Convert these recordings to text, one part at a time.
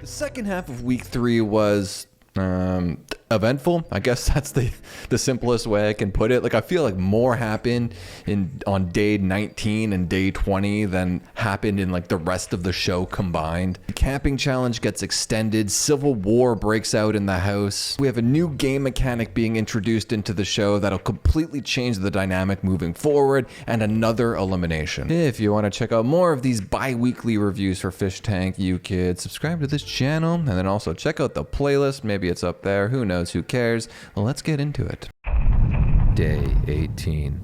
The second half of week 3 was eventful. I guess that's the simplest way I can put it. Like, I feel like more happened on day 19 and day 20 than happened in like the rest of the show combined. The camping challenge gets extended. Civil war breaks out in the house. We have a new game mechanic being introduced into the show that'll completely change the dynamic moving forward, and another elimination. If you want to check out more of these bi-weekly reviews for Fish Tank, you could subscribe to this channel and then also check out the playlist. Maybe it's up there. Who knows? Who cares? Well, let's get into it. Day 18.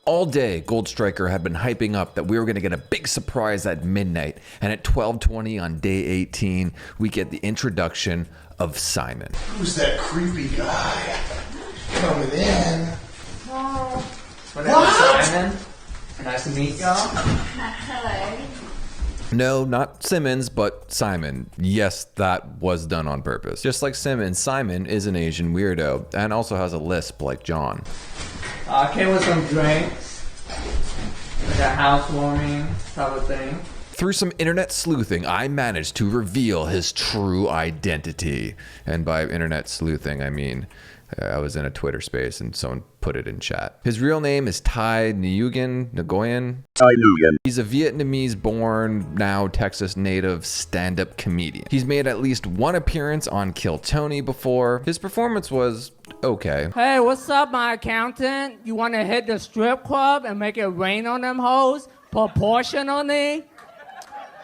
All day, Gold Striker had been hyping up that we were going to get a big surprise at midnight. And at 12:20 on day 18, we get the introduction of Simon. Who's that creepy guy coming in? Oh. What? Simon. Nice to meet y'all. Hello. No, not Simmons, but Simon. Yes, that was done on purpose. Just like Simmons, Simon is an Asian weirdo and also has a lisp like John. Came with some drinks, like a housewarming type of thing. Through some internet sleuthing, I managed to reveal his true identity. And by internet sleuthing, I mean I was in a Twitter space and someone put it in chat. His real name is Tai Nguyen. He's a Vietnamese-born, now Texas native stand-up comedian. He's made at least one appearance on Kill Tony before. His performance was okay. Hey, what's up, my accountant? You want to hit the strip club and make it rain on them hoes proportionally?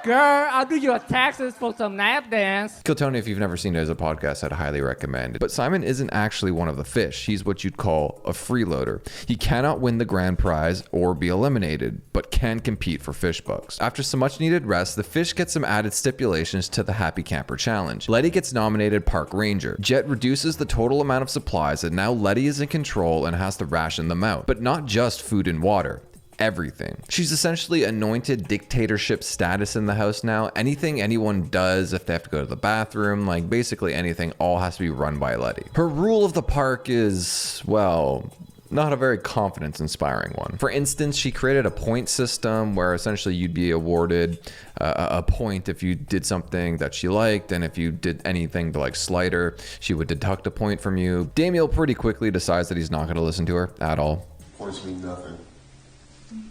Girl, I'll do your taxes for some nap dance. Kill Tony, if you've never seen it as a podcast, I'd highly recommend it. But Simon isn't actually one of the fish. He's what you'd call a freeloader. He cannot win the grand prize or be eliminated, but can compete for fishbucks. After some much needed rest, the fish get some added stipulations to the Happy Camper Challenge. Letty gets nominated Park Ranger. Jet reduces the total amount of supplies, and now Letty is in control and has to ration them out. But not just food and water. Everything. She's essentially anointed dictatorship status in the house now. Anything anyone does, if they have to go to the bathroom, like basically anything, all has to be run by Letty. Her rule of the park is, well, not a very confidence-inspiring one. For instance, she created a point system where essentially you'd be awarded a point if you did something that she liked, and if you did anything to like slight her, she would deduct a point from you. Damiel pretty quickly decides that he's not going to listen to her at all. Points mean nothing.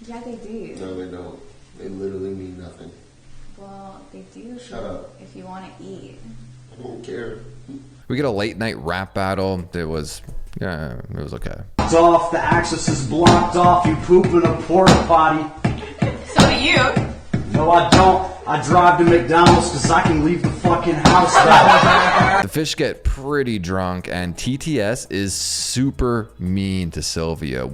Yeah, they do. No, they don't. They literally mean nothing. Well, they do. Shut up. If you want to eat. I don't care. We get a late night rap battle. It was okay. It's off, the access is blocked off, you poop in a porta potty. So do you. No, I don't. I drive to McDonald's because I can leave the fucking house now. The fish get pretty drunk, and TTS is super mean to Sylvia.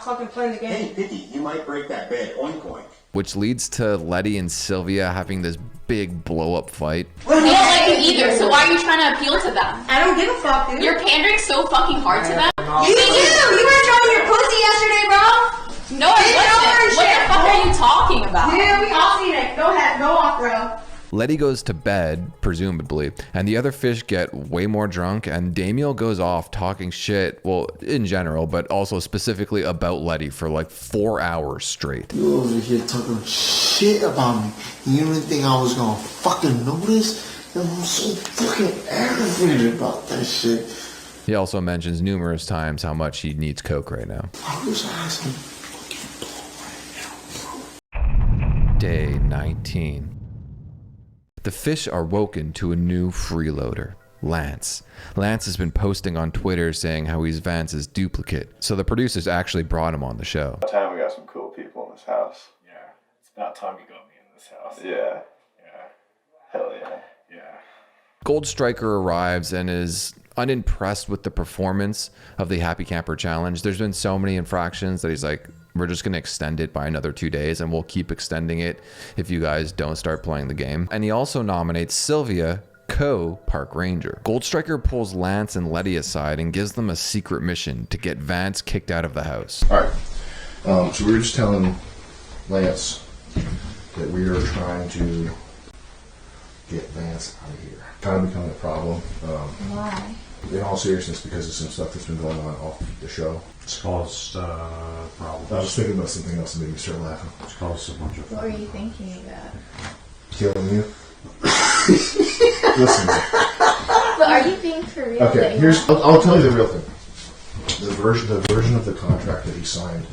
Fucking play the game. Hey, Vicky, you might break that bed. Oink, oink. Which leads to Letty and Sylvia having this big blow-up fight. We don't like you either, so why are you trying to appeal to them? I don't give a fuck, dude. You're pandering so fucking hard to them. You were showing your pussy yesterday, bro. No, I wasn't. What the fuck are you talking about? Yeah, we all seen it. Go ahead, go off, bro. Letty goes to bed, presumably, and the other fish get way more drunk, and Damiel goes off talking shit, well, in general, but also specifically about Letty for like 4 hours straight. You over here talking shit about me. You didn't think I was gonna fucking notice? I'm so fucking aggravated about that shit. He also mentions numerous times how much he needs coke right now. I wish I had some fucking blow right now, bro. Day 19. The fish are woken to a new freeloader, Lance. Lance has been posting on Twitter saying how he's Vance's duplicate, so the producers actually brought him on the show. About time we got some cool people in this house. Yeah, it's about time you got me in this house. Yeah. Yeah. Hell yeah. Yeah. Gold Striker arrives and is unimpressed with the performance of the Happy Camper Challenge. There's been so many infractions that he's like, we're just going to extend it by another 2 days, and we'll keep extending it if you guys don't start playing the game. And he also nominates Sylvia, co-Park Ranger. Gold Striker pulls Lance and Letty aside and gives them a secret mission to get Vance kicked out of the house. Alright. So we were just telling Lance that we are trying to get Vance out of here. Kind of becoming a problem. Why? In all seriousness, because of some stuff that's been going on off the show. It's caused problems. I was thinking about something else and made me start laughing. It's caused a bunch of What were you thinking about? Killing you. Listen. But are you being for real? Okay, I'll tell you the real thing. The version of the contract that he signed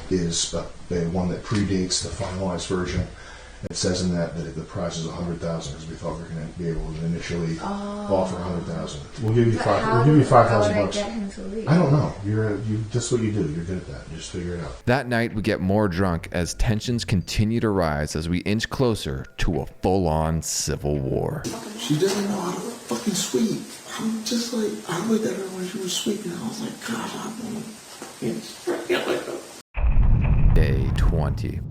is the one that predates the finalized version. It says in that the price is $100,000 because we thought we were going to be able to initially offer $100,000. We'll give you $5,000. I don't know. That's what you do. You're good at that. Just figure it out. That night, we get more drunk as tensions continue to rise as we inch closer to a full-on civil war. She doesn't know how to fucking sweep. I'm just like, I looked at her when she was sweeping. I was like, God, I want to fucking spread like that. Day 20.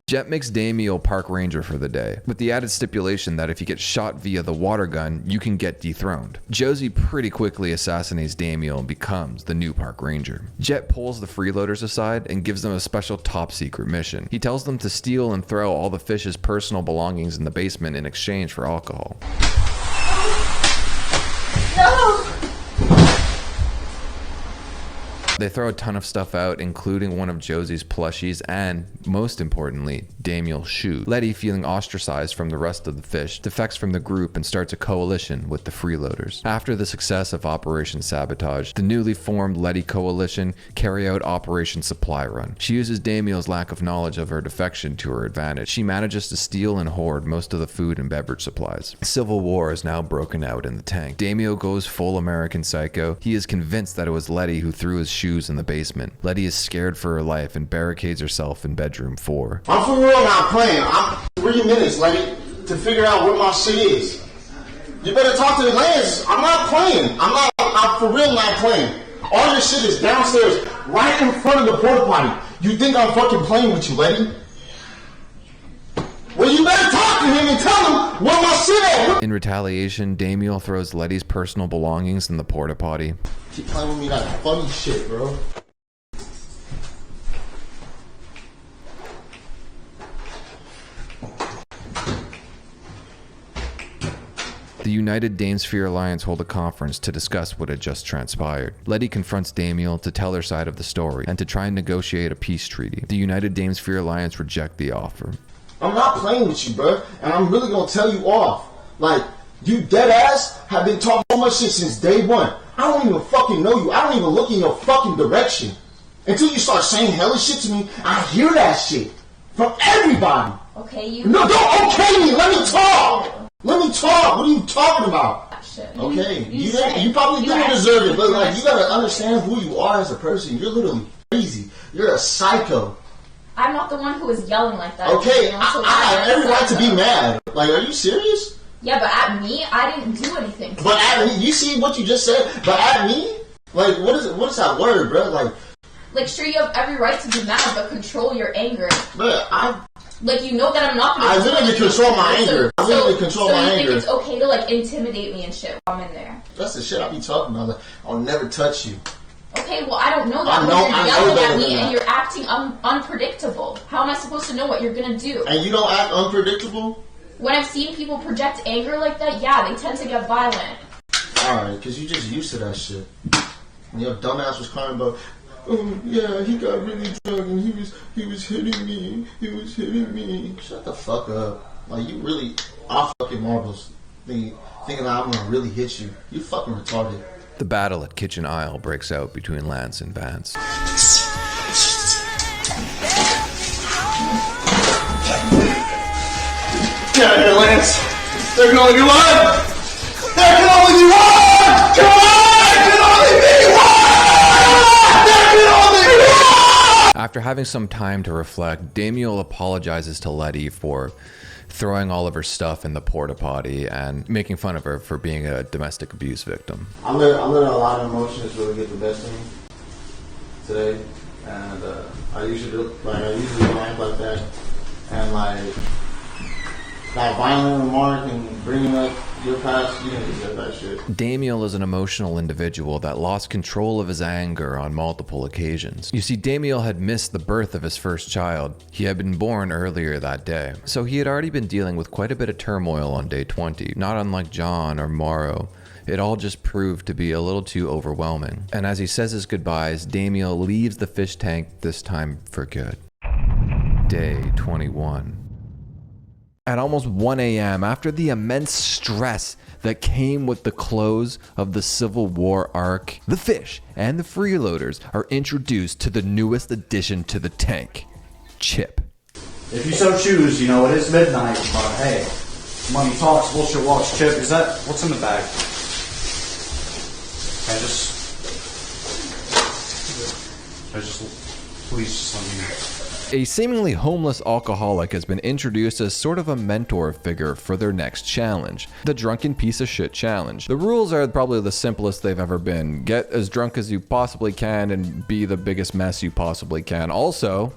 Jet makes Damiel park ranger for the day, with the added stipulation that if you get shot via the water gun, you can get dethroned. Josie pretty quickly assassinates Damiel and becomes the new park ranger. Jet pulls the freeloaders aside and gives them a special top secret mission. He tells them to steal and throw all the fish's personal belongings in the basement in exchange for alcohol. No! They throw a ton of stuff out, including one of Josie's plushies and, most importantly, Damiel's shoes. Letty, feeling ostracized from the rest of the fish, defects from the group and starts a coalition with the freeloaders. After the success of Operation Sabotage, the newly formed Letty Coalition carry out Operation Supply Run. She uses Damiel's lack of knowledge of her defection to her advantage. She manages to steal and hoard most of the food and beverage supplies. Civil war is now broken out in the tank. Damiel goes full American Psycho. He is convinced that it was Letty who threw his shoes in the basement. Letty is scared for her life and barricades herself in bedroom 4. I'm for real not playing. I'm 3 minutes, Letty, to figure out where my shit is. You better talk to the Lance. I'm not playing. I'm for real not playing. All your shit is downstairs, right in front of the porta potty. You think I'm fucking playing with you, Letty? Well, you better talk to him and tell him where my shit at. In retaliation, Damiel throws Letty's personal belongings in the porta potty. Keep playing with me that funny shit, bro. The United Damesphere Alliance hold a conference to discuss what had just transpired. Letty confronts Damiel to tell her side of the story and to try and negotiate a peace treaty. The United Damesphere Alliance reject the offer. I'm not playing with you, bro, and I'm really gonna tell you off. Like, you dead ass have been talking so much shit since day one. I don't even fucking know you. I don't even look in your fucking direction. Until you start saying hella shit to me, I hear that shit. From everybody. Okay, you... No, don't okay me. Let me talk. Let me talk. What are you talking about? Okay, you probably didn't deserve it, but like, you gotta understand who you are as a person. You're literally crazy. You're a psycho. I'm not the one who was yelling like that. Okay, I have every right to be mad. Like, are you serious? Yeah, but at me, I didn't do anything. But at me, you see what you just said? But at me? Like, what is it? What is that word, bro? Like, sure, you have every right to be mad, but control your anger. But like, you know that I'm not going to... I literally control my anger. I literally control my anger. So you think it's okay to, like, intimidate me and shit while I'm in there? That's the shit I be talking about. Like, I'll never touch you. Okay, well, I don't know that when you're yelling at me and you're acting unpredictable. How am I supposed to know what you're going to do? And you don't act unpredictable? When I've seen people project anger like that, yeah, they tend to get violent. Alright, because you just used to that shit. And your dumbass was crying about, oh, yeah, he got really drunk and he was hitting me. He was hitting me. Shut the fuck up. Like, you really off fucking marbles thinking that I'm going to really hit you. You fucking retarded. The battle at Kitchen Isle breaks out between Lance and Vance. Get out of here, Lance. There can only be one. There can only be one. Come on. There can only be one. There can only be one. After having some time to reflect, Damiel apologizes to Letty for throwing all of her stuff in the porta potty and making fun of her for being a domestic abuse victim. I let a lot of emotions really get the best of me today, and I usually don't act like that, and like that violent remark and bringing up your past, you didn't deserve that shit. Damiel is an emotional individual that lost control of his anger on multiple occasions. You see, Damiel had missed the birth of his first child. He had been born earlier that day, so he had already been dealing with quite a bit of turmoil on day 20, not unlike John or Morrow. It all just proved to be a little too overwhelming. And as he says his goodbyes, Damiel leaves the fish tank, this time for good. Day 21. At almost 1 a.m., after the immense stress that came with the close of the Civil War arc, the fish and the freeloaders are introduced to the newest addition to the tank, Chip. If you so choose, you know, it is midnight, but hey, money talks, bullshit walks. Chip, is that, what's in the bag? Can I just please just let me know. A seemingly homeless alcoholic has been introduced as sort of a mentor figure for their next challenge, the Drunken Piece of Shit Challenge. The rules are probably the simplest they've ever been. Get as drunk as you possibly can and be the biggest mess you possibly can. Also,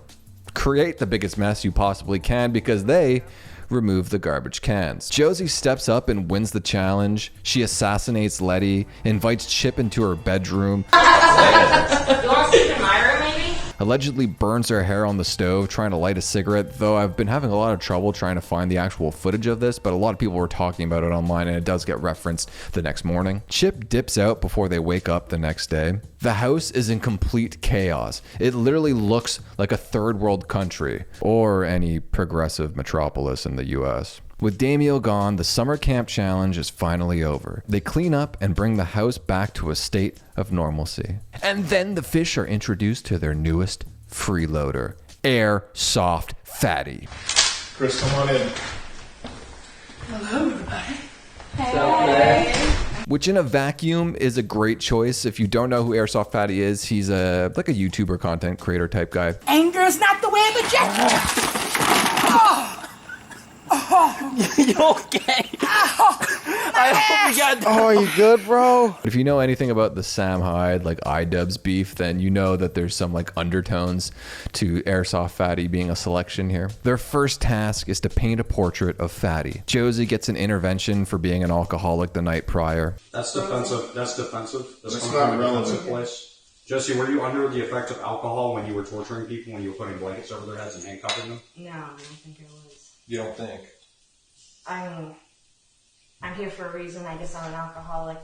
create the biggest mess you possibly can because they remove the garbage cans. Josie steps up and wins the challenge. She assassinates Letty, invites Chip into her bedroom. You want to sleep in my room, maybe? Allegedly burns her hair on the stove trying to light a cigarette, though I've been having a lot of trouble trying to find the actual footage of this, but a lot of people were talking about it online and it does get referenced the next morning. Chip dips out before they wake up the next day. The house is in complete chaos. It literally looks like a third world country or any progressive metropolis in the US. With Damiel gone, the summer camp challenge is finally over. They clean up and bring the house back to a state of normalcy. And then the fish are introduced to their newest freeloader, airsoftfatty. Chris, come on in. Hello, everybody. Hey. Which in a vacuum is a great choice. If you don't know who airsoftfatty is, he's like a YouTuber content creator type guy. Anger is not the way of a jet. You okay? I hope you got. Oh, you good, bro? If you know anything about the Sam Hyde, like iDubbbz beef, then you know that there's some like undertones to airsoftfatty being a selection here. Their first task is to paint a portrait of Fatty. Josie gets an intervention for being an alcoholic the night prior. That's defensive. That's defensive. That's coming not from a defensive relevant. place. Jesse, were you under the effect of alcohol when you were torturing people, when you were putting blankets over their heads and handcuffing them? No, I don't think I was. You don't think? I'm here for a reason. I guess I'm an alcoholic.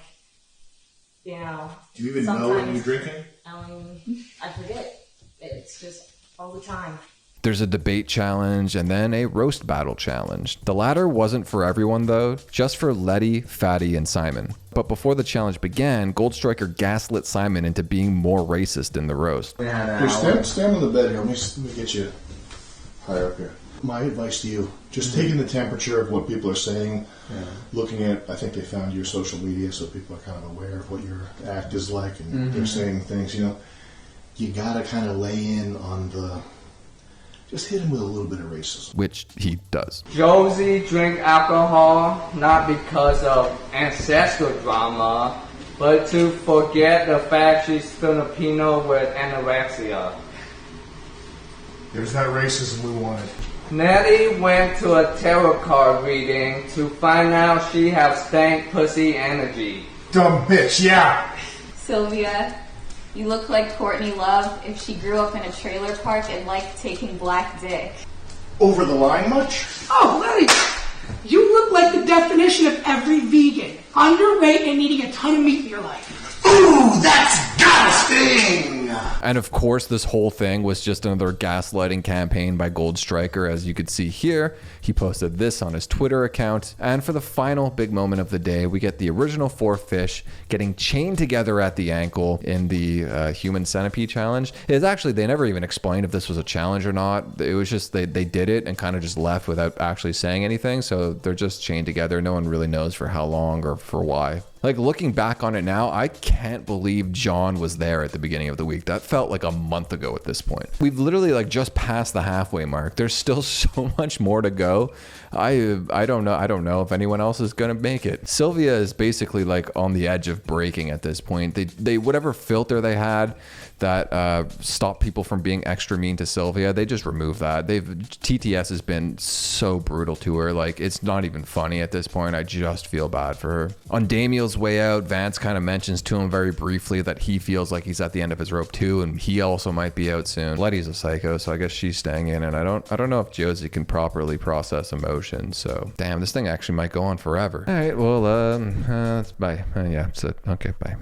You know. Do you even know when you're drinking? I forget. It's just all the time. There's a debate challenge and then a roast battle challenge. The latter wasn't for everyone though, just for Letty, Fatty, and Simon. But before the challenge began, Gold Striker gaslit Simon into being more racist in the roast. Here, stand on the bed here. Let me get you higher up here. My advice to you, just taking the temperature of what people are saying, looking at, I think they found your social media so people are kind of aware of what your act is like and they're saying things, you know. You gotta kind of lay in on just hit him with a little bit of racism. Which he does. Josie drink alcohol not because of ancestral drama, but to forget the fact she's Filipino with anorexia. There's that racism we wanted. Nettie went to a tarot card reading to find out she has stank pussy energy. Dumb bitch, yeah! Sylvia, you look like Courtney Love if she grew up in a trailer park and liked taking black dick. Over the line much? Oh, Larry, you look like the definition of every vegan. Underweight and eating a ton of meat in your life. Ooh, that's gotta sting! And of course, this whole thing was just another gaslighting campaign by Gold Striker. As you could see here, he posted this on his Twitter account. And for the final big moment of the day, we get the original 4 fish getting chained together at the ankle in the human centipede challenge. It's actually, they never even explained if this was a challenge or not. It was just, they did it and kind of just left without actually saying anything. So they're just chained together. No one really knows for how long or for why. Like, looking back on it now, I can't believe John was there at the beginning of the week. That felt like a month ago at this point. We've literally like just passed the halfway mark. There's still so much more to go. I don't know if anyone else is gonna make it. Sylvia is basically like on the edge of breaking at this point. They whatever filter they had that stopped people from being extra mean to Sylvia, they just removed that. TTS has been so brutal to her. Like, it's not even funny at this point. I just feel bad for her. On Damiel's way out, Vance kind of mentions to him very briefly that he feels like he's at the end of his rope too, and he also might be out soon. Letty's a psycho, so I guess she's staying in, and I don't know if Josie can properly process emotion. So damn, this thing actually might go on forever. All right, well, bye. Yeah, so okay, bye.